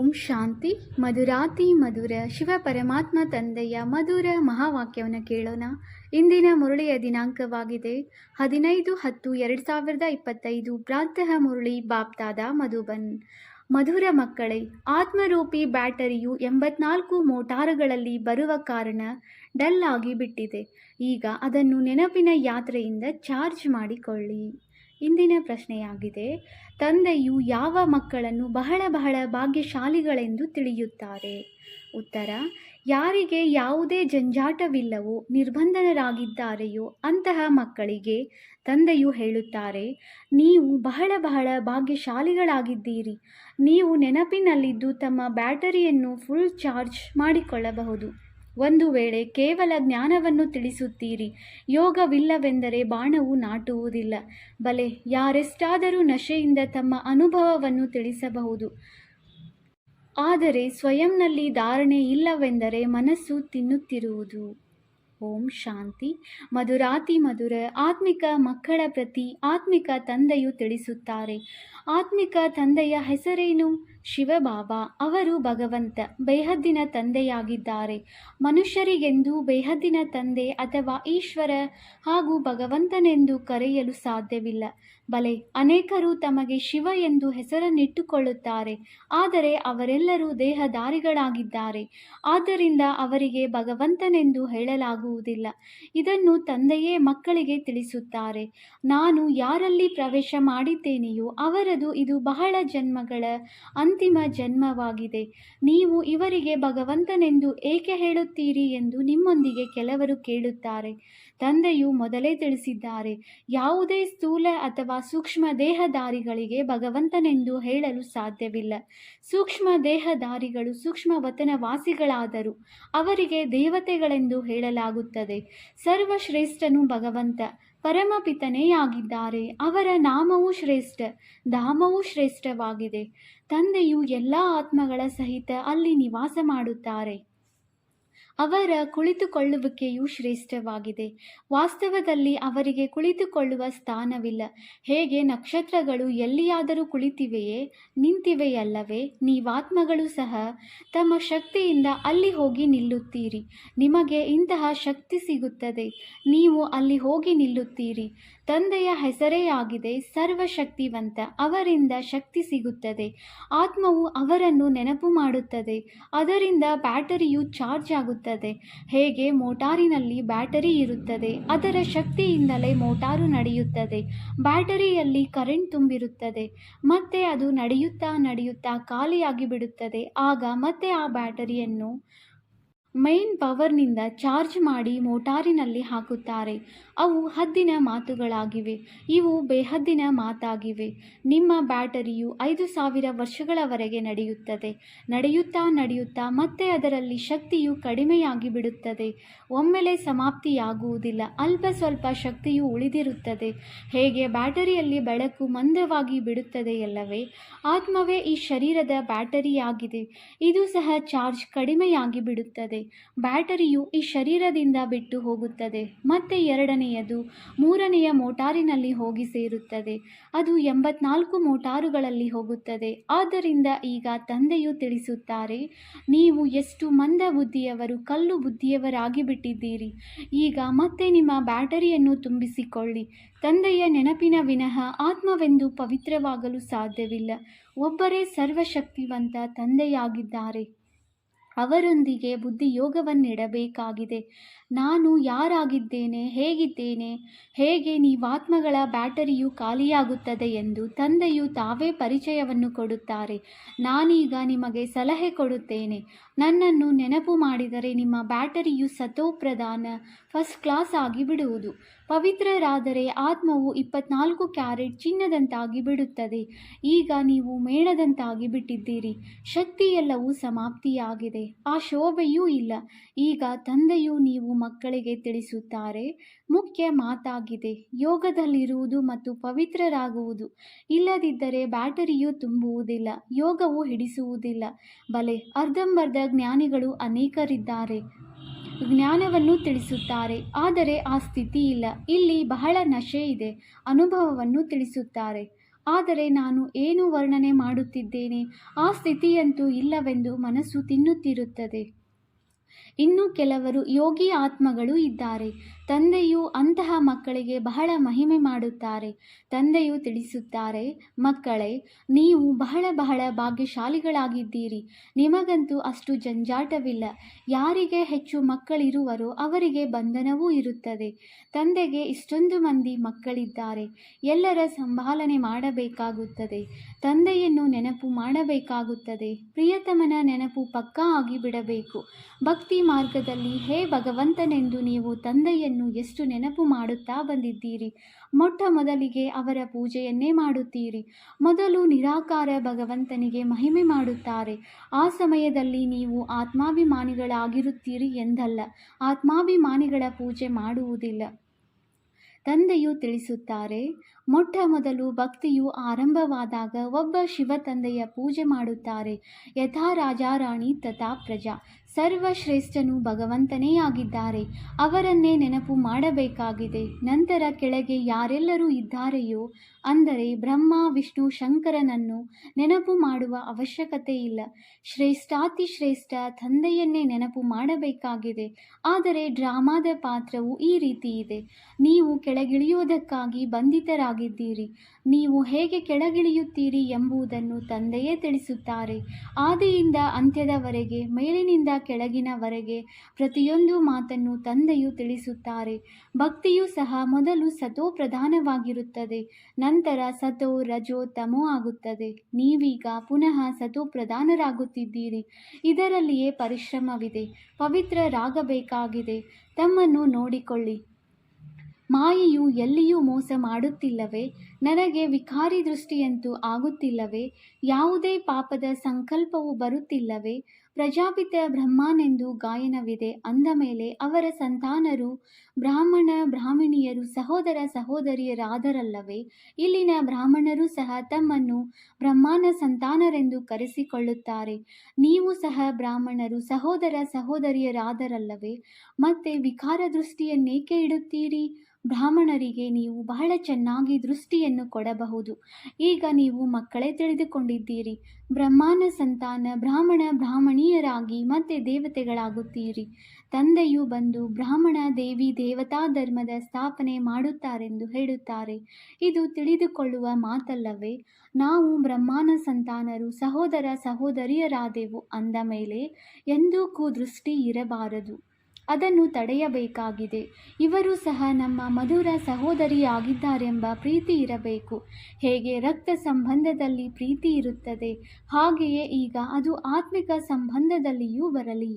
ಓಂ ಶಾಂತಿ. ಮಧುರಾತಿ ಮಧುರ ಶಿವ ಪರಮಾತ್ಮ ತಂದೆಯ ಮಧುರ ಮಹಾವಾಕ್ಯವನ್ನು ಕೇಳೋಣ. ಇಂದಿನ ಮುರಳಿಯ ದಿನಾಂಕವಾಗಿದೆ 15-10-2025. ಪ್ರಾತಃ ಮುರಳಿ ಬಾಪ್ತಾದ ಮಧುಬನ್. ಮಧುರ ಮಕ್ಕಳೇ, ಆತ್ಮರೂಪಿ ಬ್ಯಾಟರಿಯು 84 ಮೋಟಾರುಗಳಲ್ಲಿ ಬರುವ ಕಾರಣ ಡಲ್ ಆಗಿ ಬಿಟ್ಟಿದೆ. ಈಗ ಅದನ್ನು ನೆನಪಿನ ಯಾತ್ರೆಯಿಂದ ಚಾರ್ಜ್ ಮಾಡಿಕೊಳ್ಳಿ. ಇಂದಿನ ಪ್ರಶ್ನೆಯಾಗಿದೆ, ತಂದೆಯು ಯಾವ ಮಕ್ಕಳನ್ನು ಬಹಳ ಭಾಗ್ಯಶಾಲಿಗಳೆಂದು ತಿಳಿಯುತ್ತಾರೆ? ಉತ್ತರ: ಯಾರಿಗೆ ಯಾವುದೇ ಜಂಜಾಟವಿಲ್ಲವೋ ನಿರ್ಬಂಧನರಾಗಿದ್ದಾರೆಯೋ ಅಂತಹ ಮಕ್ಕಳಿಗೆ ತಂದೆಯು ಹೇಳುತ್ತಾರೆ, ನೀವು ಬಹಳ ಭಾಗ್ಯಶಾಲಿಗಳಾಗಿದ್ದೀರಿ. ನೀವು ನೆನಪಿನಲ್ಲಿದ್ದು ತಮ್ಮ ಬ್ಯಾಟರಿಯನ್ನು ಫುಲ್ ಚಾರ್ಜ್ ಮಾಡಿಕೊಳ್ಳಬಹುದು. ಒಂದು ವೇಳೆ ಕೇವಲ ಜ್ಞಾನವನ್ನು ತಿಳಿಸುತ್ತೀರಿ, ಯೋಗವಿಲ್ಲವೆಂದರೆ ಬಾಣವು ನಾಟುವುದಿಲ್ಲ. ಬಲೆ, ಯಾರೆಷ್ಟಾದರೂ ನಶೆಯಿಂದ ತಮ್ಮ ಅನುಭವವನ್ನು ತಿಳಿಸಬಹುದು, ಆದರೆ ಸ್ವಯಂನಲ್ಲಿ ಧಾರಣೆ ಇಲ್ಲವೆಂದರೆ ಮನಸ್ಸು ತಿನ್ನುತ್ತಿರುವುದು. ಓಂ ಶಾಂತಿ. ಮಧುರಾತಿ ಮಧುರ ಆತ್ಮಿಕ ಮಕ್ಕಳ ಪ್ರತಿ ಆತ್ಮಿಕ ತಂದೆಯು ತಿಳಿಸುತ್ತಾರೆ. ಆತ್ಮಿಕ ತಂದೆಯ ಹೆಸರೇನು? ಶಿವಬಾಬಾ. ಅವರು ಭಗವಂತ, ಬೇಹದ್ದಿನ ತಂದೆಯಾಗಿದ್ದಾರೆ. ಮನುಷ್ಯರಿಗೆಂದು ಬೇಹದ್ದಿನ ತಂದೆ ಅಥವಾ ಈಶ್ವರ ಹಾಗೂ ಭಗವಂತನೆಂದು ಕರೆಯಲು ಸಾಧ್ಯವಿಲ್ಲ. ಬಲೆ, ಅನೇಕರು ತಮಗೆ ಶಿವ ಎಂದು ಹೆಸರನ್ನಿಟ್ಟುಕೊಳ್ಳುತ್ತಾರೆ, ಆದರೆ ಅವರೆಲ್ಲರೂ ದೇಹಧಾರಿಗಳಾಗಿದ್ದಾರೆ. ಆದ್ದರಿಂದ ಅವರಿಗೆ ಭಗವಂತನೆಂದು ಹೇಳಲಾಗುವುದಿಲ್ಲ. ಇದನ್ನು ತಂದೆಯೇ ಮಕ್ಕಳಿಗೆ ತಿಳಿಸುತ್ತಾರೆ. ನಾನು ಯಾರಲ್ಲಿ ಪ್ರವೇಶ ಮಾಡಿದ್ದೇನೆಯೋ ಅವರದು ಇದು ಬಹಳ ಜನ್ಮಗಳ ಅಂತಿಮ ಜನ್ಮವಾಗಿದೆ. ನೀವು ಇವರಿಗೆ ಭಗವಂತನೆಂದು ಏಕೆ ಹೇಳುತ್ತೀರಿ ಎಂದು ನಿಮ್ಮೊಂದಿಗೆ ಕೆಲವರು ಕೇಳುತ್ತಾರೆ. ತಂದೆಯು ಮೊದಲೇ ತಿಳಿಸಿದ್ದಾರೆ, ಯಾವುದೇ ಸ್ಥೂಲ ಅಥವಾ ಸೂಕ್ಷ್ಮ ದೇಹಧಾರಿಗಳಿಗೆ ಭಗವಂತನೆಂದು ಹೇಳಲು ಸಾಧ್ಯವಿಲ್ಲ. ಸೂಕ್ಷ್ಮ ದೇಹಧಾರಿಗಳು ಸೂಕ್ಷ್ಮ ವತನವಾಸಿಗಳಾದರೂ ಅವರಿಗೆ ದೇವತೆಗಳೆಂದು ಹೇಳಲಾಗುತ್ತದೆ. ಸರ್ವಶ್ರೇಷ್ಠನು ಭಗವಂತ, ಪರಮಪಿತನೇ ಆಗಿದ್ದಾರೆ. ಅವರ ನಾಮವೂ ಶ್ರೇಷ್ಠ, ಧಾಮವೂ ಶ್ರೇಷ್ಠವಾಗಿದೆ. ತಂದೆಯು ಎಲ್ಲ ಆತ್ಮಗಳ ಸಹಿತ ಅಲ್ಲಿ ನಿವಾಸ ಮಾಡುತ್ತಾರೆ. ಅವರ ಕುಳಿತುಕೊಳ್ಳುವಿಕೆಯು ಶ್ರೇಷ್ಠವಾಗಿದೆ. ವಾಸ್ತವದಲ್ಲಿ ಅವರಿಗೆ ಕುಳಿತುಕೊಳ್ಳುವ ಸ್ಥಾನವಿಲ್ಲ. ಹೇಗೆ ನಕ್ಷತ್ರಗಳು ಎಲ್ಲಿಯಾದರೂ ಕುಳಿತಿವೆಯೇ, ನಿಂತಿವೆಯಲ್ಲವೇ, ನೀವಾತ್ಮಗಳು ಸಹ ತಮ್ಮ ಶಕ್ತಿಯಿಂದ ಅಲ್ಲಿ ಹೋಗಿ ನಿಲ್ಲುತ್ತೀರಿ. ನಿಮಗೆ ಇಂತಹ ಶಕ್ತಿ ಸಿಗುತ್ತದೆ, ನೀವು ಅಲ್ಲಿ ಹೋಗಿ ನಿಲ್ಲುತ್ತೀರಿ. ತಂದೆಯ ಹೆಸರೇ ಆಗಿದೆ ಸರ್ವಶಕ್ತಿವಂತ. ಅವರಿಂದ ಶಕ್ತಿ ಸಿಗುತ್ತದೆ. ಆತ್ಮವು ಅವರನ್ನು ನೆನಪು ಮಾಡುತ್ತದೆ. ಅದರಿಂದ ಬ್ಯಾಟರಿಯು ಚಾರ್ಜ್ ಆಗುತ್ತದೆ. ಹೇಗೆ ಮೋಟಾರಿನಲ್ಲಿ ಬ್ಯಾಟರಿ ಇರುತ್ತದೆ, ಅದರ ಶಕ್ತಿಯಿಂದಲೇ ಮೋಟಾರು ನಡೆಯುತ್ತದೆ. ಬ್ಯಾಟರಿಯಲ್ಲಿ ಕರೆಂಟ್ ತುಂಬಿರುತ್ತದೆ, ಮತ್ತೆ ಅದು ನಡೆಯುತ್ತಾ ಖಾಲಿಯಾಗಿ ಬಿಡುತ್ತದೆ. ಆಗ ಮತ್ತೆ ಆ ಬ್ಯಾಟರಿಯನ್ನು ಮೈನ್ ಪವರ್ನಿಂದ ಚಾರ್ಜ್ ಮಾಡಿ ಮೋಟಾರಿನಲ್ಲಿ ಹಾಕುತ್ತಾರೆ. ಅವು ಹದ್ದಿನ ಮಾತುಗಳಾಗಿವೆ, ಇವು ಬೇಹದ್ದಿನ ಮಾತಾಗಿವೆ. ನಿಮ್ಮ ಬ್ಯಾಟರಿಯು 5000 ವರ್ಷಗಳವರೆಗೆ ನಡೆಯುತ್ತಾ ಮತ್ತೆ ಅದರಲ್ಲಿ ಶಕ್ತಿಯು ಕಡಿಮೆಯಾಗಿ ಬಿಡುತ್ತದೆ. ಒಮ್ಮೆಲೆ ಸಮಾಪ್ತಿಯಾಗುವುದಿಲ್ಲ, ಅಲ್ಪ ಸ್ವಲ್ಪ ಶಕ್ತಿಯು ಉಳಿದಿರುತ್ತದೆ. ಹೇಗೆ ಬ್ಯಾಟರಿಯಲ್ಲಿ ಬೆಳಕು ಮಂದವಾಗಿ ಬಿಡುತ್ತದೆಯಲ್ಲವೇ, ಆತ್ಮವೇ ಈ ಶರೀರದ ಬ್ಯಾಟರಿಯಾಗಿದೆ. ಇದು ಸಹ ಚಾರ್ಜ್ ಕಡಿಮೆಯಾಗಿ ಬಿಡುತ್ತದೆ. ಬ್ಯಾಟರಿಯು ಈ ಶರೀರದಿಂದ ಬಿಟ್ಟು ಹೋಗುತ್ತದೆ, ಮತ್ತೆ ಎರಡನೆಯದು ಮೂರನೆಯ ಮೋಟಾರಿನಲ್ಲಿ ಹೋಗಿ ಸೇರುತ್ತದೆ. ಅದು 84 ಮೋಟಾರುಗಳಲ್ಲಿ ಹೋಗುತ್ತದೆ. ಆದ್ದರಿಂದ ಈಗ ತಂದೆಯು ತಿಳಿಸುತ್ತಾರೆ, ನೀವು ಎಷ್ಟು ಮಂದ ಬುದ್ಧಿಯವರು, ಕಲ್ಲು ಬುದ್ಧಿಯವರಾಗಿ ಬಿಟ್ಟಿದ್ದೀರಿ. ಈಗ ಮತ್ತೆ ನಿಮ್ಮ ಬ್ಯಾಟರಿಯನ್ನು ತುಂಬಿಸಿಕೊಳ್ಳಿ. ತಂದೆಯ ನೆನಪಿನ ವಿನಃ ಆತ್ಮವೆಂದು ಪವಿತ್ರವಾಗಲು ಸಾಧ್ಯವಿಲ್ಲ. ಒಬ್ಬರೇ ಸರ್ವಶಕ್ತಿವಂತ ತಂದೆಯಾಗಿದ್ದಾರೆ. ಅವರೊಂದಿಗೆ ಬುದ್ಧಿಯೋಗವನ್ನಿಡಬೇಕಾಗಿದೆ. ನಾನು ಯಾರಾಗಿದ್ದೇನೆ, ಹೇಗಿದ್ದೇನೆ, ಹೇಗೆ ನೀವಾತ್ಮಗಳ ಬ್ಯಾಟರಿಯು ಖಾಲಿಯಾಗುತ್ತದೆ ಎಂದು ತಂದೆಯು ತಾವೇ ಪರಿಚಯವನ್ನು ಕೊಡುತ್ತಾರೆ. ನಾನೀಗ ನಿಮಗೆ ಸಲಹೆ ಕೊಡುತ್ತೇನೆ. ನನ್ನನ್ನು ನೆನಪು ಮಾಡಿದರೆ ನಿಮ್ಮ ಬ್ಯಾಟರಿಯು ಸತೋಪ್ರಧಾನ ಫಸ್ಟ್ ಕ್ಲಾಸ್ ಆಗಿ ಬಿಡುವುದು. ಪವಿತ್ರರಾದರೆ ಆತ್ಮವು 24 ಕ್ಯಾರೆಟ್ ಚಿನ್ನದಂತಾಗಿ ಬಿಡುತ್ತದೆ. ಈಗ ನೀವು ಮೇಣದಂತಾಗಿ ಬಿಟ್ಟಿದ್ದೀರಿ. ಶಕ್ತಿಯೆಲ್ಲವೂ ಸಮಾಪ್ತಿಯಾಗಿದೆ, ಆ ಶೋಭೆಯೂ ಇಲ್ಲ. ಈಗ ತಂದೆಯು ನೀವು ಮಕ್ಕಳಿಗೆ ತಿಳಿಸುತ್ತಾರೆ, ಮುಖ್ಯ ಮಾತಾಗಿದೆ ಯೋಗದಲ್ಲಿರುವುದು ಮತ್ತು ಪವಿತ್ರರಾಗುವುದು. ಇಲ್ಲದಿದ್ದರೆ ಬ್ಯಾಟರಿಯು ತುಂಬುವುದಿಲ್ಲ, ಯೋಗವು ಹಿಡಿಸುವುದಿಲ್ಲ. ಬಲೆ, ಅರ್ಧಂಬರ್ಧ ಜ್ಞಾನಿಗಳು ಅನೇಕರಿದ್ದಾರೆ, ಜ್ಞಾನವನ್ನು ತಿಳಿಸುತ್ತಾರೆ, ಆದರೆ ಆ ಸ್ಥಿತಿ ಇಲ್ಲ. ಇಲ್ಲಿ ಬಹಳ ನಶೆ ಇದೆ, ಅನುಭವವನ್ನು ತಿಳಿಸುತ್ತಾರೆ. ಆದರೆ ನಾನು ಏನು ವರ್ಣನೆ ಮಾಡುತ್ತಿದ್ದೇನೆ, ಆ ಸ್ಥಿತಿಯಂತೂ ಇಲ್ಲವೆಂದು ಮನಸ್ಸು ತಿನ್ನುತ್ತಿರುತ್ತದೆ. ಇನ್ನು ಕೆಲವರು ಯೋಗಿ ಆತ್ಮಗಳು ಇದ್ದಾರೆ. ತಂದೆಯು ಅಂತಹ ಮಕ್ಕಳಿಗೆ ಬಹಳ ಮಹಿಮೆ ಮಾಡುತ್ತಾರೆ. ತಂದೆಯು ತಿಳಿಸುತ್ತಾರೆ, ಮಕ್ಕಳೇ, ನೀವು ಬಹಳ ಬಹಳ ಭಾಗ್ಯಶಾಲಿಗಳಾಗಿದ್ದೀರಿ. ನಿಮಗಂತೂ ಅಷ್ಟು ಜಂಜಾಟವಿಲ್ಲ. ಯಾರಿಗೆ ಹೆಚ್ಚು ಮಕ್ಕಳಿರುವರೋ ಅವರಿಗೆ ಬಂಧನವೂ ಇರುತ್ತದೆ. ತಂದೆಗೆ ಇಷ್ಟೊಂದು ಮಂದಿ ಮಕ್ಕಳಿದ್ದಾರೆ. ಎಲ್ಲರ ಸಂಭಾಲನೆ ಮಾಡಬೇಕಾಗುತ್ತದೆ. ತಂದೆಯನ್ನು ನೆನಪು ಮಾಡಬೇಕಾಗುತ್ತದೆ. ಪ್ರಿಯತಮನ ನೆನಪು ಪಕ್ಕಾ ಆಗಿಬಿಡಬೇಕು. ಭಕ್ತಿ ಮಾರ್ಗದಲ್ಲಿ ಹೇ ಭಗವಂತನೆಂದು ನೀವು ತಂದೆಯನ್ನು ಎಷ್ಟು ನೆನಪು ಮಾಡುತ್ತಾ ಬಂದಿದ್ದೀರಿ. ಮೊಟ್ಟ ಮೊದಲಿಗೆ ಅವರ ಪೂಜೆಯನ್ನೇ ಮಾಡುತ್ತೀರಿ. ಮೊದಲು ನಿರಾಕಾರ ಭಗವಂತನಿಗೆ ಮಹಿಮೆ ಮಾಡುತ್ತಾರೆ. ಆ ಸಮಯದಲ್ಲಿ ನೀವು ಆತ್ಮಾಭಿಮಾನಿಗಳಾಗಿರುತ್ತೀರಿ ಎಂದಲ್ಲ. ಆತ್ಮಾಭಿಮಾನಿಗಳ ಪೂಜೆ ಮಾಡುವುದಿಲ್ಲ. ತಂದೆಯು ತಿಳಿಸುತ್ತಾರೆ, ಮೊಟ್ಟ ಮೊದಲು ಭಕ್ತಿಯು ಆರಂಭವಾದಾಗ ಒಬ್ಬ ಶಿವ ತಂದೆಯ ಪೂಜೆ ಮಾಡುತ್ತಾರೆ. ಯಥಾ ರಾಜಾರಾಣಿ ತಥಾ ಪ್ರಜಾ. ಸರ್ವಶ್ರೇಷ್ಠನು ಭಗವಂತನೇ ಆಗಿದ್ದಾರೆ. ಅವರನ್ನೇ ನೆನಪು ಮಾಡಬೇಕಾಗಿದೆ. ನಂತರ ಕೆಳಗೆ ಯಾರೆಲ್ಲರೂ ಇದ್ದಾರೆಯೋ, ಅಂದರೆ ಬ್ರಹ್ಮ, ವಿಷ್ಣು, ಶಂಕರನನ್ನು ನೆನಪು ಮಾಡುವ ಅವಶ್ಯಕತೆ ಇಲ್ಲ. ಶ್ರೇಷ್ಠಾತಿಶ್ರೇಷ್ಠ ತಂದೆಯನ್ನೇ ನೆನಪು ಮಾಡಬೇಕಾಗಿದೆ. ಆದರೆ ಡ್ರಾಮಾದ ಪಾತ್ರವು ಈ ರೀತಿ ಇದೆ. ನೀವು ಕೆಳಗಿಳಿಯುವುದಕ್ಕಾಗಿ ಬಂಧಿತರಾಗಿದ್ದೀರಿ. ನೀವು ಹೇಗೆ ಕೆಳಗಿಳಿಯುತ್ತೀರಿ ಎಂಬುದನ್ನು ತಂದೆಯೇ ತಿಳಿಸುತ್ತಾರೆ. ಆದಿಯಿಂದ ಅಂತ್ಯದವರೆಗೆ, ಮೇಲಿನಿಂದ ಕೆಳಗಿನವರೆಗೆ ಪ್ರತಿಯೊಂದು ಮಾತನ್ನು ತಂದೆಯು ತಿಳಿಸುತ್ತಾರೆ. ಭಕ್ತಿಯೂ ಸಹ ಮೊದಲು ಸತೋ ಪ್ರಧಾನವಾಗಿರುತ್ತದೆ. ನಂತರ ಸತೋ, ರಜೋ, ತಮೋ ಆಗುತ್ತದೆ. ನೀವೀಗ ಪುನಃ ಸತೋ ಪ್ರಧಾನರಾಗುತ್ತಿದ್ದೀರಿ. ಇದರಲ್ಲಿಯೇ ಪರಿಶ್ರಮವಿದೆ. ಪವಿತ್ರರಾಗಬೇಕಾಗಿದೆ. ತಮ್ಮನ್ನು ನೋಡಿಕೊಳ್ಳಿ. ಮಾಯೆಯು ಎಲ್ಲಿಯೂ ಮೋಸ ಮಾಡುತ್ತಿಲ್ಲವೇ? ನನಗೆ ವಿಕಾರಿ ದೃಷ್ಟಿಯಂತೂ ಆಗುತ್ತಿಲ್ಲವೇ? ಯಾವುದೇ ಪಾಪದ ಸಂಕಲ್ಪವು ಬರುತ್ತಿಲ್ಲವೇ? ಪ್ರಜಾಪಿತ ಬ್ರಹ್ಮನೆಂದು ಗಾಯನವಿದೆ ಅಂದ ಮೇಲೆ ಅವರ ಸಂತಾನರು ಬ್ರಾಹ್ಮಣ ಬ್ರಾಹ್ಮಣಿಯರು ಸಹೋದರ ಸಹೋದರಿಯರಾದರಲ್ಲವೇ? ಇಲ್ಲಿನ ಬ್ರಾಹ್ಮಣರು ಸಹ ತಮ್ಮನ್ನು ಬ್ರಹ್ಮನ ಸಂತಾನರೆಂದು ಕರೆಸಿಕೊಳ್ಳುತ್ತಾರೆ. ನೀವು ಸಹ ಬ್ರಾಹ್ಮಣರು ಸಹೋದರ ಸಹೋದರಿಯರಾದರಲ್ಲವೇ? ಮತ್ತೆ ವಿಕಾರ ದೃಷ್ಟಿಯನ್ನೇಕೆ ಇಡುತ್ತೀರಿ? ಬ್ರಾಹ್ಮಣರಿಗೆ ನೀವು ಬಹಳ ಚೆನ್ನಾಗಿ ದೃಷ್ಟಿಯನ್ನು ಕೊಡಬಹುದು. ಈಗ ನೀವು ಮಕ್ಕಳೇ ತಿಳಿದುಕೊಂಡಿದ್ದೀರಿ. ಬ್ರಹ್ಮನ ಸಂತಾನ ಬ್ರಾಹ್ಮಣ ಬ್ರಾಹ್ಮಣೀಯರಾಗಿ ಮತ್ತೆ ದೇವತೆಗಳಾಗುತ್ತೀರಿ. ತಂದೆಯು ಬಂದು ಬ್ರಾಹ್ಮಣ ದೇವಿ ದೇವತಾ ಧರ್ಮದ ಸ್ಥಾಪನೆ ಮಾಡುತ್ತಾರೆಂದು ಹೇಳುತ್ತಾರೆ. ಇದು ತಿಳಿದುಕೊಳ್ಳುವ ಮಾತಲ್ಲವೇ? ನಾವು ಬ್ರಹ್ಮನ ಸಂತಾನರು ಸಹೋದರ ಸಹೋದರಿಯರಾದೆವು ಅಂದ ಮೇಲೆ ಎಂದೂ ಕುದೃಷ್ಟಿ ಇರಬಾರದು. ಅದನ್ನು ತಡೆಯಬೇಕಾಗಿದೆ. ಇವರು ಸಹ ನಮ್ಮ ಮಧುರ ಸಹೋದರಿಯಾಗಿದ್ದಾರೆಂಬ ಪ್ರೀತಿ ಇರಬೇಕು. ಹೇಗೆ ರಕ್ತ ಸಂಬಂಧದಲ್ಲಿ ಪ್ರೀತಿ ಇರುತ್ತದೆ, ಹಾಗೆಯೇ ಈಗ ಅದು ಆತ್ಮಿಕ ಸಂಬಂಧದಲ್ಲಿಯೂ ಬರಲಿ.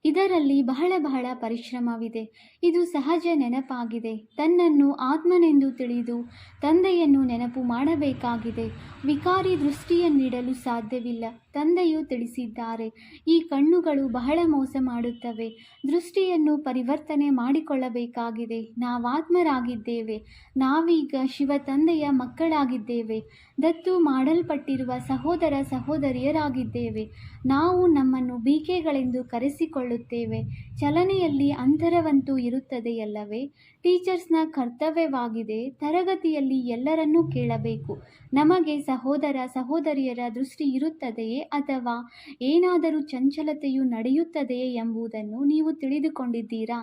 ಇದರಲ್ಲಿ ಬಹಳ ಬಹಳ ಪರಿಶ್ರಮವಿದೆ. ಇದು ಸಹಜ ನೆನಪಾಗಿದೆ. ತನ್ನನ್ನು ಆತ್ಮನೆಂದು ತಿಳಿದು ತಂದೆಯನ್ನು ನೆನಪು ಮಾಡಬೇಕಾಗಿದೆ. ವಿಕಾರಿ ದೃಷ್ಟಿಯನ್ನಿಡಲು ಸಾಧ್ಯವಿಲ್ಲ. ತಂದೆಯು ತಿಳಿಸಿದ್ದಾರೆ, ಈ ಕಣ್ಣುಗಳು ಬಹಳ ಮೋಸ ಮಾಡುತ್ತವೆ. ದೃಷ್ಟಿಯನ್ನು ಪರಿವರ್ತನೆ ಮಾಡಿಕೊಳ್ಳಬೇಕಾಗಿದೆ. ನಾವಾತ್ಮರಾಗಿದ್ದೇವೆ. ನಾವೀಗ ಶಿವ ತಂದೆಯ ಮಕ್ಕಳಾಗಿದ್ದೇವೆ. ದತ್ತು ಮಾಡಲ್ಪಟ್ಟಿರುವ ಸಹೋದರ ಸಹೋದರಿಯರಾಗಿದ್ದೇವೆ. ನಾವು ನಮ್ಮನ್ನು ಬಿಕೆಗಳೆಂದು ಕರೆಸಿಕೊಳ್ಳುತ್ತೇವೆ. ಚಲನೆಯಲ್ಲಿ ಅಂತರವಂತೂ ಇರುತ್ತದೆಯಲ್ಲವೇ? ಟೀಚರ್ಸ್ನ ಕರ್ತವ್ಯವಾಗಿದೆ ತರಗತಿಯಲ್ಲಿ ಎಲ್ಲರನ್ನೂ ಕೇಳಬೇಕು. ನಮಗೆ ಸಹೋದರ ಸಹೋದರಿಯರ ದೃಷ್ಟಿ ಇರುತ್ತದೆಯೇ ಅಥವಾ ಏನಾದರೂ ಚಂಚಲತೆಯು ನಡೆಯುತ್ತದೆಯೇ ಎಂಬುದನ್ನು ನೀವು ತಿಳಿದುಕೊಂಡಿದ್ದೀರಾ?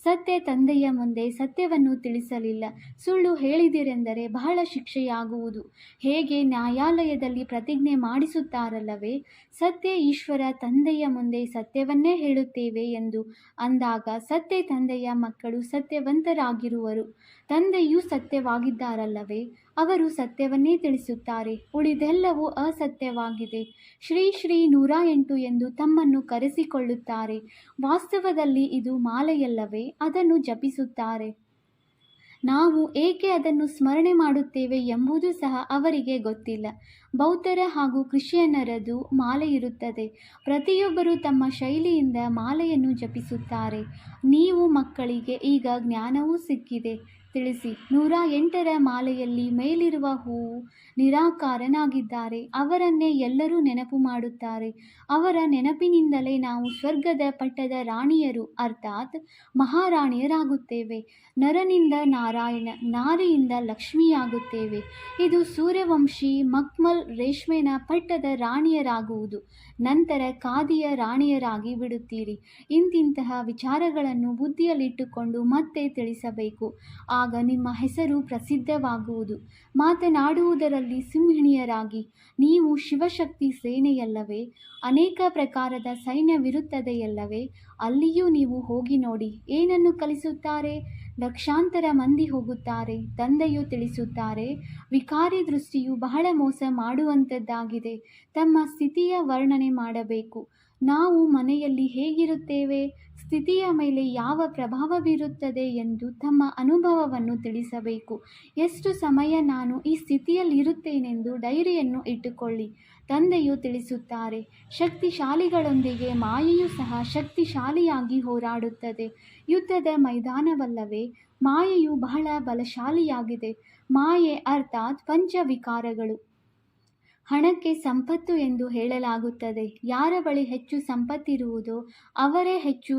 ಸತ್ಯ ತಂದೆಯ ಮುಂದೆ ಸತ್ಯವನ್ನು ತಿಳಿಸಲಿಲ್ಲ. ಸುಳ್ಳು ಹೇಳಿದಿರೆಂದರೆ ಬಹಳ ಶಿಕ್ಷೆಯಾಗುವುದು. ಹೇಗೆ ನ್ಯಾಯಾಲಯದಲ್ಲಿ ಪ್ರತಿಜ್ಞೆ ಮಾಡಿಸುತ್ತಾರಲ್ಲವೇ? ಸತ್ಯ ಈಶ್ವರ ತಂದೆಯ ಮುಂದೆ ಸತ್ಯವನ್ನೇ ಹೇಳುತ್ತೇವೆ ಎಂದು ಅಂದಾಗ ಸತ್ಯ ತಂದೆಯ ಮಕ್ಕಳು ಸತ್ಯವಂತರಾಗಿರುವರು. ತಂದೆಯೂ ಸತ್ಯವಾಗಿದ್ದಾರಲ್ಲವೇ? ಅವರು ಸತ್ಯವನ್ನೇ ತಿಳಿಸುತ್ತಾರೆ. ಉಳಿದೆಲ್ಲವೂ ಅಸತ್ಯವಾಗಿದೆ. ಶ್ರೀ ಶ್ರೀ 108 ಎಂದು ತಮ್ಮನ್ನು ಕರೆಸಿಕೊಳ್ಳುತ್ತಾರೆ. ವಾಸ್ತವದಲ್ಲಿ ಇದು ಮಾಲೆಯಲ್ಲವೇ? ಅದನ್ನು ಜಪಿಸುತ್ತಾರೆ. ನಾವು ಏಕೆ ಅದನ್ನು ಸ್ಮರಣೆ ಮಾಡುತ್ತೇವೆ ಎಂಬುದು ಸಹ ಅವರಿಗೆ ಗೊತ್ತಿಲ್ಲ. ಬೌದ್ಧರ ಹಾಗೂ ಕ್ರಿಶ್ಚಿಯನ್ನರದು ಮಾಲೆ ಇರುತ್ತದೆ. ಪ್ರತಿಯೊಬ್ಬರು ತಮ್ಮ ಶೈಲಿಯಿಂದ ಮಾಲೆಯನ್ನು ಜಪಿಸುತ್ತಾರೆ. ನೀವು ಮಕ್ಕಳಿಗೆ ಈಗ ಜ್ಞಾನವೂ ಸಿಕ್ಕಿದೆ. ತಿಳಿಸಿ. 108ರ ಮಾಲೆಯಲ್ಲಿ ಮೇಲಿರುವ ಹೂವು ನಿರಾಕಾರನಾಗಿದ್ದಾರೆ. ಅವರನ್ನೇ ಎಲ್ಲರೂ ನೆನಪು ಮಾಡುತ್ತಾರೆ. ಅವರ ನೆನಪಿನಿಂದಲೇ ನಾವು ಸ್ವರ್ಗದ ಪಟ್ಟದ ರಾಣಿಯರು ಅರ್ಥಾತ್ ಮಹಾರಾಣಿಯರಾಗುತ್ತೇವೆ. ನರನಿಂದ ನಾರಾಯಣ, ನಾರಿಯಿಂದ ಲಕ್ಷ್ಮಿಯಾಗುತ್ತೇವೆ. ಇದು ಸೂರ್ಯವಂಶಿ ಮಕ್ಮಲ್ ರೇಷ್ಮೆನ ಪಟ್ಟದ ರಾಣಿಯರಾಗುವುದು. ನಂತರ ಖಾದಿಯ ರಾಣಿಯರಾಗಿ ಬಿಡುತ್ತೀರಿ. ಇಂತಿಂತಹ ವಿಚಾರಗಳನ್ನು ಬುದ್ಧಿಯಲ್ಲಿಟ್ಟುಕೊಂಡು ಮತ್ತೆ ತಿಳಿಸಬೇಕು. ಆಗ ನಿಮ್ಮ ಹೆಸರು ಪ್ರಸಿದ್ಧವಾಗುವುದು. ಮಾತನಾಡುವುದರಲ್ಲಿ ಸಿಂಹಿಣಿಯರಾಗಿ. ನೀವು ಶಿವಶಕ್ತಿ ಸೇನೆಯಲ್ಲವೇ? ಅನೇಕ ಪ್ರಕಾರದ ಸೈನ್ಯವಿರುತ್ತದೆಯಲ್ಲವೇ? ಅಲ್ಲಿಯೂ ನೀವು ಹೋಗಿ ನೋಡಿ. ಏನನ್ನು ಕಲಿಸುತ್ತಾರೆ? ಲಕ್ಷಾಂತರ ಮಂದಿ ಹೋಗುತ್ತಾರೆ. ತಂದೆಯು ತಿಳಿಸುತ್ತಾರೆ, ವಿಕಾರಿ ದೃಷ್ಟಿಯು ಬಹಳ ಮೋಸ ಮಾಡುವಂಥದ್ದಾಗಿದೆ. ತಮ್ಮ ಸ್ಥಿತಿಯ ವರ್ಣನೆ ಮಾಡಬೇಕು. ನಾವು ಮನೆಯಲ್ಲಿ ಹೇಗಿರುತ್ತೇವೆ, ಸ್ಥಿತಿಯ ಮೇಲೆ ಯಾವ ಪ್ರಭಾವ ಬೀರುತ್ತದೆ ಎಂದು ತಮ್ಮ ಅನುಭವವನ್ನು ತಿಳಿಸಬೇಕು. ಎಷ್ಟು ಸಮಯ ನಾನು ಈ ಸ್ಥಿತಿಯಲ್ಲಿರುತ್ತೇನೆಂದು ಡೈರಿಯನ್ನು ಇಟ್ಟುಕೊಳ್ಳಿ. ತಂದೆಯು ತಿಳಿಸುತ್ತಾರೆ, ಶಕ್ತಿಶಾಲಿಗಳೊಂದಿಗೆ ಮಾಯೆಯೂ ಸಹ ಶಕ್ತಿಶಾಲಿಯಾಗಿ ಹೋರಾಡುತ್ತದೆ. ಯುದ್ಧದ ಮೈದಾನವಲ್ಲವೇ? ಮಾಯೆಯು ಬಹಳ ಬಲಶಾಲಿಯಾಗಿದೆ. ಮಾಯೆ ಅರ್ಥಾತ್ ಪಂಚವಿಕಾರಗಳು. ಹಣಕ್ಕೆ ಸಂಪತ್ತು ಎಂದು ಹೇಳಲಾಗುತ್ತದೆ. ಯಾರ ಬಳಿ ಹೆಚ್ಚು ಸಂಪತ್ತಿರುವುದೋ ಅವರೇ ಹೆಚ್ಚು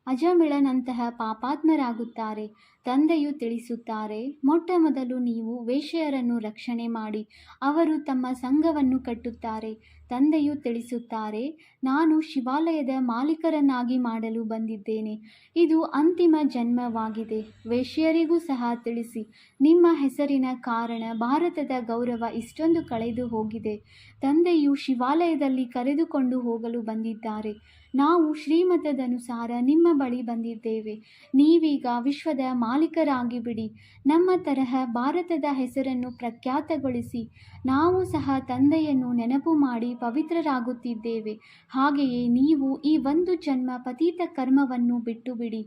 ಅಜಮಿಳನಂತಹ ಪಾಪಾತ್ಮರಾಗುತ್ತಾರೆ. ತಂದೆಯು ತಿಳಿಸುತ್ತಾರೆ, ಮೊಟ್ಟಮೊದಲು ನೀವು ವೇಶ್ಯೆಯರನ್ನು ರಕ್ಷಣೆ ಮಾಡಿ. ಅವರು ತಮ್ಮ ಸಂಘವನ್ನು ಕಟ್ಟುತ್ತಾರೆ. ತಂದೆಯು ತಿಳಿಸುತ್ತಾರೆ, ನಾನು ಶಿವಾಲಯದ ಮಾಲೀಕರನ್ನಾಗಿ ಮಾಡಲು ಬಂದಿದ್ದೇನೆ. ಇದು ಅಂತಿಮ ಜನ್ಮವಾಗಿದೆ. ವೇಶ್ಯೆಯರಿಗೂ ಸಹ ತಿಳಿಸಿ, ನಿಮ್ಮ ಹೆಸರಿನ ಕಾರಣ ಭಾರತದ ಗೌರವ ಇಷ್ಟೊಂದು ಕಳೆದು ಹೋಗಿದೆ. ತಂದೆಯು ಶಿವಾಲಯದಲ್ಲಿ ಕರೆದುಕೊಂಡು ಹೋಗಲು ಬಂದಿದ್ದಾರೆ. ನಾವು ಶ್ರೀಮತದನುಸಾರ ನಿಮ್ಮ ಬಳಿ ಬಂದಿದ್ದೇವೆ. ನೀವೀಗ ವಿಶ್ವದ ಮಾಲೀಕರಾಗಿ ಬಿಡಿ. ನಮ್ಮ ತರಹ ಭಾರತದ ಹೆಸರನ್ನು ಪ್ರಖ್ಯಾತಗೊಳಿಸಿ. ನಾವು ಸಹ ತಂದೆಯನ್ನು ನೆನಪು ಮಾಡಿ ಪವಿತ್ರರಾಗುತ್ತಿದ್ದೇವೆ. ಹಾಗೆಯೇ ನೀವು ಈ ಒಂದು ಜನ್ಮ ಪತೀತ ಕರ್ಮವನ್ನು ಬಿಟ್ಟು ಬಿಡಿ.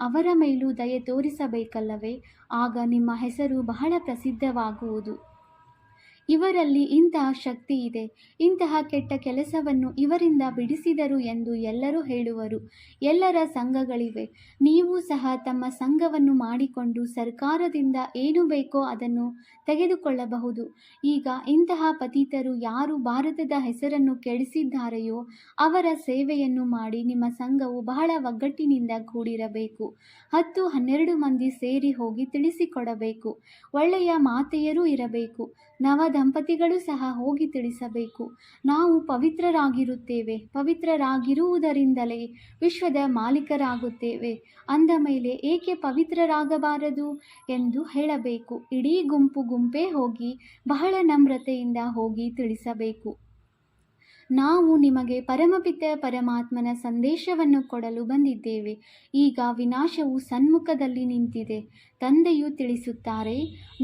ಅವರ ಮೇಲೂ ದಯೆ ತೋರಿಸಬೇಕಲ್ಲವೇ? ಆಗ ನಿಮ್ಮ ಹೆಸರು ಬಹಳ ಪ್ರಸಿದ್ಧವಾಗುವುದು. ಇವರಲ್ಲಿ ಇಂತಹ ಶಕ್ತಿ ಇದೆ, ಇಂತಹ ಕೆಟ್ಟ ಕೆಲಸವನ್ನು ಇವರಿಂದ ಬಿಡಿಸಿದರು ಎಂದು ಎಲ್ಲರೂ ಹೇಳುವರು. ಎಲ್ಲರ ಸಂಘಗಳಿವೆ. ನೀವು ಸಹ ತಮ್ಮ ಸಂಘವನ್ನು ಮಾಡಿಕೊಂಡು ಸರ್ಕಾರದಿಂದ ಏನು ಬೇಕೋ ಅದನ್ನು ತೆಗೆದುಕೊಳ್ಳಬಹುದು. ಈಗ ಇಂತಹ ಪತಿತರು ಯಾರು ಭಾರತದ ಹೆಸರನ್ನು ಕೆಡಿಸಿದ್ದಾರೆಯೋ ಅವರ ಸೇವೆಯನ್ನು ಮಾಡಿ. ನಿಮ್ಮ ಸಂಘವು ಬಹಳ ಒಗ್ಗಟ್ಟಿನಿಂದ ಕೂಡಿರಬೇಕು. 10-12 ಮಂದಿ ಸೇರಿ ಹೋಗಿ ತಿಳಿಸಿಕೊಡಬೇಕು. ಒಳ್ಳೆಯ ಮಾತೆಯರೂ ಇರಬೇಕು. ನವ ದಂಪತಿಗಳು ಸಹ ಹೋಗಿ ತಿಳಿಸಬೇಕು. ನಾವು ಪವಿತ್ರರಾಗಿರುತ್ತೇವೆ. ಪವಿತ್ರರಾಗಿರುವುದರಿಂದಲೇ ವಿಶ್ವದ ಮಾಲೀಕರಾಗುತ್ತೇವೆ. ಅಂದ ಮೇಲೆ ಏಕೆ ಪವಿತ್ರರಾಗಬಾರದು ಎಂದು ಹೇಳಬೇಕು. ಇಡೀ ಗುಂಪೇ ಹೋಗಿ ಬಹಳ ನಮ್ರತೆಯಿಂದ ಹೋಗಿ ತಿಳಿಸಬೇಕು. ನಾವು ನಿಮಗೆ ಪರಮಪಿತ ಪರಮಾತ್ಮನ ಸಂದೇಶವನ್ನು ಕೊಡಲು ಬಂದಿದ್ದೇವೆ. ಈಗ ವಿನಾಶವು ಸನ್ಮುಖದಲ್ಲಿ ನಿಂತಿದೆ. ತಂದೆಯು ತಿಳಿಸುತ್ತಾರೆ,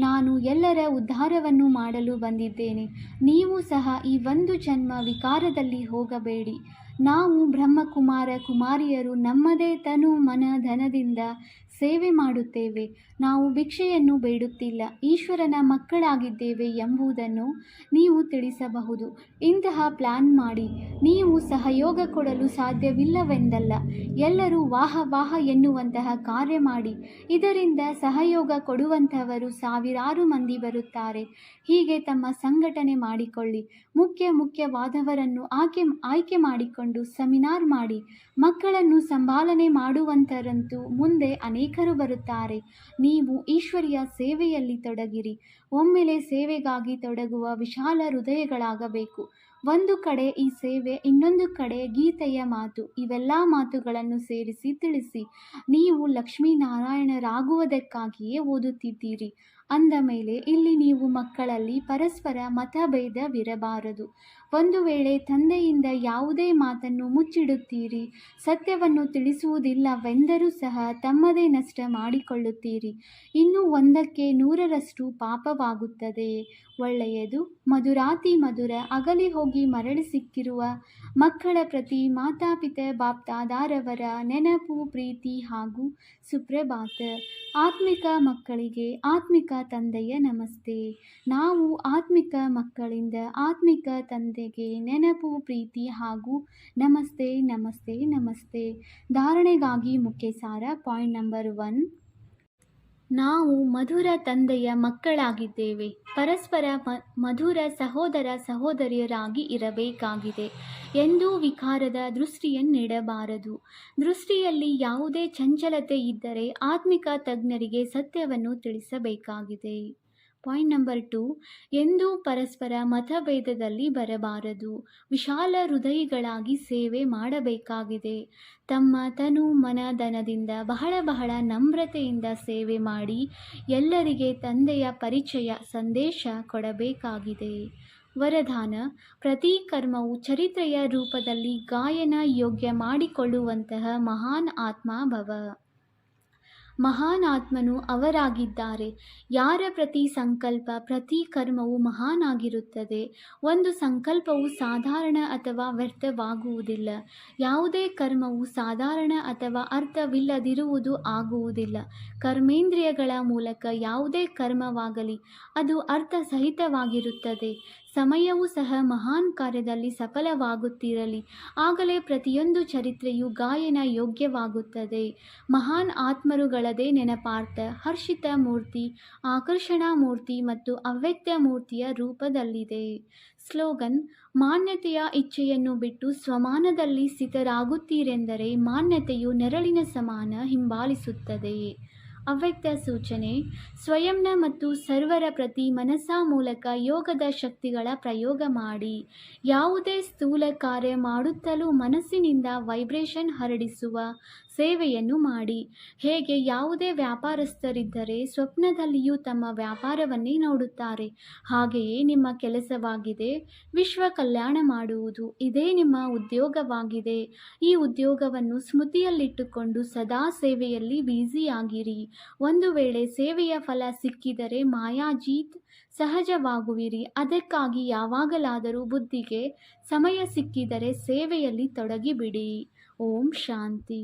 ನಾನು ಎಲ್ಲರ ಉದ್ಧಾರವನ್ನು ಮಾಡಲು ಬಂದಿದ್ದೇನೆ. ನೀವು ಸಹ ಈ ಒಂದು ಜನ್ಮ ವಿಕಾರದಲ್ಲಿ ಹೋಗಬೇಡಿ. ನಾವು ಬ್ರಹ್ಮಕುಮಾರ ಕುಮಾರಿಯರು ನಮ್ಮದೇ ತನು ಮನ ಧನದಿಂದ ಸೇವೆ ಮಾಡುತ್ತೇವೆ. ನಾವು ಭಿಕ್ಷೆಯನ್ನು ಬೇಡುತ್ತಿಲ್ಲ, ಈಶ್ವರನ ಮಕ್ಕಳಾಗಿದ್ದೇವೆ ಎಂಬುದನ್ನು ನೀವು ತಿಳಿಸಬಹುದು. ಇಂತಹ ಪ್ಲಾನ್ ಮಾಡಿ. ನೀವು ಸಹಯೋಗ ಕೊಡಲು ಸಾಧ್ಯವಿಲ್ಲವೆಂದಲ್ಲ. ಎಲ್ಲರೂ ವಾಹ ವಾಹ ಎನ್ನುವಂತಹ ಕಾರ್ಯ ಮಾಡಿ. ಇದರಿಂದ ಸಹಯೋಗ ಕೊಡುವಂಥವರು ಸಾವಿರಾರು ಮಂದಿ ಬರುತ್ತಾರೆ. ಹೀಗೆ ತಮ್ಮ ಸಂಘಟನೆ ಮಾಡಿಕೊಳ್ಳಿ. ಮುಖ್ಯವಾದವರನ್ನು ಆಯ್ಕೆ ಮಾಡಿಕೊಂಡು ಸೆಮಿನಾರ್ ಮಾಡಿ. ಮಕ್ಕಳನ್ನು ಸಂಭಾಲನೆ ಮಾಡುವಂತರಂತೂ ಮುಂದೆ ಅನೇಕರು ಬರುತ್ತಾರೆ. ನೀವು ಈಶ್ವರಿಯ ಸೇವೆಯಲ್ಲಿ ತೊಡಗಿರಿ. ಒಮ್ಮೆಲೆ ಸೇವೆಗಾಗಿ ತೊಡಗುವ ವಿಶಾಲ ಹೃದಯಗಳಾಗಬೇಕು. ಒಂದು ಕಡೆ ಈ ಸೇವೆ, ಇನ್ನೊಂದು ಕಡೆ ಗೀತೆಯ ಮಾತು. ಇವೆಲ್ಲ ಮಾತುಗಳನ್ನು ಸೇರಿಸಿ ತಿಳಿಸಿ. ನೀವು ಲಕ್ಷ್ಮೀನಾರಾಯಣರಾಗುವುದಕ್ಕಾಗಿಯೇ ಓದುತ್ತಿದ್ದೀರಿ. ಅಂದ ಮೇಲೆ ಇಲ್ಲಿ ನೀವು ಮಕ್ಕಳಲ್ಲಿ ಪರಸ್ಪರ ಮತಭೇದವಿರಬಾರದು. ಒಂದು ವೇಳೆ ತಂದೆಯಿಂದ ಯಾವುದೇ ಮಾತನ್ನು ಮುಚ್ಚಿಡುತ್ತೀರಿ, ಸತ್ಯವನ್ನು ತಿಳಿಸುವುದಿಲ್ಲವೆಂದರೂ ಸಹ ತಮ್ಮದೇ ನಷ್ಟ ಮಾಡಿಕೊಳ್ಳುತ್ತೀರಿ. ಇನ್ನು 100ಕ್ಕೆ 100ರಷ್ಟು ಪಾಪವಾಗುತ್ತದೆ. ಒಳ್ಳೆಯದು. ಮಧುರಾತಿ ಮಧುರ ಅಗಲಿ ಹೋಗಿ ಮರಳಿ ಸಿಕ್ಕಿರುವ ಮಕ್ಕಳ ಪ್ರತಿ ಮಾತಾಪಿತ ಬಾಪ್ದಾದಾರವರ ನೆನಪು, ಪ್ರೀತಿ ಹಾಗೂ ಸುಪ್ರಭಾತ. ಆತ್ಮಿಕ ಮಕ್ಕಳಿಗೆ ಆತ್ಮಿಕ ತಂದೆಯ ನಮಸ್ತೆ. ನಾವು ಆತ್ಮಿಕ ಮಕ್ಕಳಿಂದ ಆತ್ಮಿಕ ತಂದೆಗೆ ನೆನಪು, ಪ್ರೀತಿ ಹಾಗೂ ನಮಸ್ತೆ ನಮಸ್ತೆ ನಮಸ್ತೆ. ಧಾರಣೆಗಾಗಿ ಮುಖ್ಯ ಸಾರ. Point number 1. ನಾವು ಮಧುರ ತಂದೆಯ ಮಕ್ಕಳಾಗಿದ್ದೇವೆ. ಪರಸ್ಪರ ಮಧುರ ಸಹೋದರ ಸಹೋದರಿಯರಾಗಿ ಇರಬೇಕಾಗಿದೆ. ಎಂದೂ ವಿಕಾರದ ದೃಷ್ಟಿಯನ್ನಿಡಬಾರದು. ದೃಷ್ಟಿಯಲ್ಲಿ ಯಾವುದೇ ಚಂಚಲತೆ ಇದ್ದರೆ ಆತ್ಮಿಕ ತಜ್ಞರಿಗೆ ಸತ್ಯವನ್ನು ತಿಳಿಸಬೇಕಾಗಿದೆ. ಪಾಯಿಂಟ್ ನಂಬರ್ 2, ಎಂದೂ ಪರಸ್ಪರ ಮತಭೇದದಲ್ಲಿ ಬರಬಾರದು. ವಿಶಾಲ ಹೃದಯಿಗಳಾಗಿ ಸೇವೆ ಮಾಡಬೇಕಾಗಿದೆ. ತಮ್ಮ ತನು ಮನಧನದಿಂದ ಬಹಳ ನಮ್ರತೆಯಿಂದ ಸೇವೆ ಮಾಡಿ ಎಲ್ಲರಿಗೆ ತಂದೆಯ ಪರಿಚಯ ಸಂದೇಶ ಕೊಡಬೇಕಾಗಿದೆ. ವರದಾನ: ಪ್ರತಿ ಕರ್ಮವು ಚರಿತ್ರೆಯ ರೂಪದಲ್ಲಿ ಗಾಯನ ಯೋಗ್ಯ ಮಾಡಿಕೊಳ್ಳುವಂತಹ ಮಹಾನ್ ಆತ್ಮ ಭವ. ಮಹಾನ್ ಆತ್ಮನು ಅವರಾಗಿದ್ದಾರೆ. ಯಾರ ಪ್ರತಿ ಸಂಕಲ್ಪ, ಪ್ರತಿ ಕರ್ಮವು ಮಹಾನಾಗಿರುತ್ತದೆ. ಒಂದು ಸಂಕಲ್ಪವು ಸಾಧಾರಣ ಅಥವಾ ವ್ಯರ್ಥವಾಗುವುದಿಲ್ಲ. ಯಾವುದೇ ಕರ್ಮವು ಸಾಧಾರಣ ಅಥವಾ ಅರ್ಥವಿಲ್ಲದಿರುವುದು ಆಗುವುದಿಲ್ಲ. ಕರ್ಮೇಂದ್ರಿಯಗಳ ಮೂಲಕ ಯಾವುದೇ ಕರ್ಮವಾಗಲಿ ಅದು ಅರ್ಥಸಹಿತವಾಗಿರುತ್ತದೆ. ಸಮಯವೂ ಸಹ ಮಹಾನ್ ಕಾರ್ಯದಲ್ಲಿ ಸಫಲವಾಗುತ್ತಿರಲಿ. ಆಗಲೇ ಪ್ರತಿಯೊಂದು ಚರಿತ್ರೆಯು ಗಾಯನ ಯೋಗ್ಯವಾಗುತ್ತದೆ. ಮಹಾನ್ ಆತ್ಮರುಗಳದೇ ನೆನಪಾರ್ಥ ಹರ್ಷಿತ ಮೂರ್ತಿ, ಆಕರ್ಷಣಾ ಮೂರ್ತಿ ಮತ್ತು ಅವ್ಯಕ್ತ ಮೂರ್ತಿಯ ರೂಪದಲ್ಲಿದೆ. ಸ್ಲೋಗನ್: ಮಾನ್ಯತೆಯ ಇಚ್ಛೆಯನ್ನು ಬಿಟ್ಟು ಸ್ವಮಾನದಲ್ಲಿ ಸ್ಥಿತರಾಗುತ್ತೀರೆಂದರೆ ಮಾನ್ಯತೆಯು ನೆರಳಿನ ಸಮಾನ ಹಿಂಬಾಲಿಸುತ್ತದೆ. ಅವ್ಯಕ್ತ ಸೂಚನೆ: ಸ್ವಯಂನ ಮತ್ತು ಸರ್ವರ ಪ್ರತಿ ಮನಸ್ಸಾ ಮೂಲಕ ಯೋಗದ ಶಕ್ತಿಗಳ ಪ್ರಯೋಗ ಮಾಡಿ. ಯಾವುದೇ ಸ್ಥೂಲ ಕಾರ್ಯ ಮಾಡುತ್ತಲೂ ಮನಸ್ಸಿನಿಂದ ವೈಬ್ರೇಷನ್ ಹರಡಿಸುವ ಸೇವೆಯನ್ನು ಮಾಡಿ. ಹೇಗೆ ಯಾವುದೇ ವ್ಯಾಪಾರಸ್ಥರಿದ್ದರೆ ಸ್ವಪ್ನದಲ್ಲಿಯೂ ತಮ್ಮ ವ್ಯಾಪಾರವನ್ನೇ ನೋಡುತ್ತಾರೆ, ಹಾಗೆಯೇ ನಿಮ್ಮ ಕೆಲಸವಾಗಿದೆ ವಿಶ್ವ ಕಲ್ಯಾಣ ಮಾಡುವುದು. ಇದೇ ನಿಮ್ಮ ಉದ್ಯೋಗವಾಗಿದೆ. ಈ ಉದ್ಯೋಗವನ್ನು ಸ್ಮೃತಿಯಲ್ಲಿಟ್ಟುಕೊಂಡು ಸದಾ ಸೇವೆಯಲ್ಲಿ ಬ್ಯುಸಿಯಾಗಿರಿ. ಒಂದು ವೇಳೆ ಸೇವೆಯ ಫಲ ಸಿಕ್ಕಿದರೆ ಮಾಯಾಜೀತ್ ಸಹಜವಾಗುವಿರಿ. ಅದಕ್ಕಾಗಿ ಯಾವಾಗಲಾದರೂ ಬುದ್ಧಿಗೆ ಸಮಯ ಸಿಕ್ಕಿದರೆ ಸೇವೆಯಲ್ಲಿ ತೊಡಗಿಬಿಡಿ. ಓಂ ಶಾಂತಿ.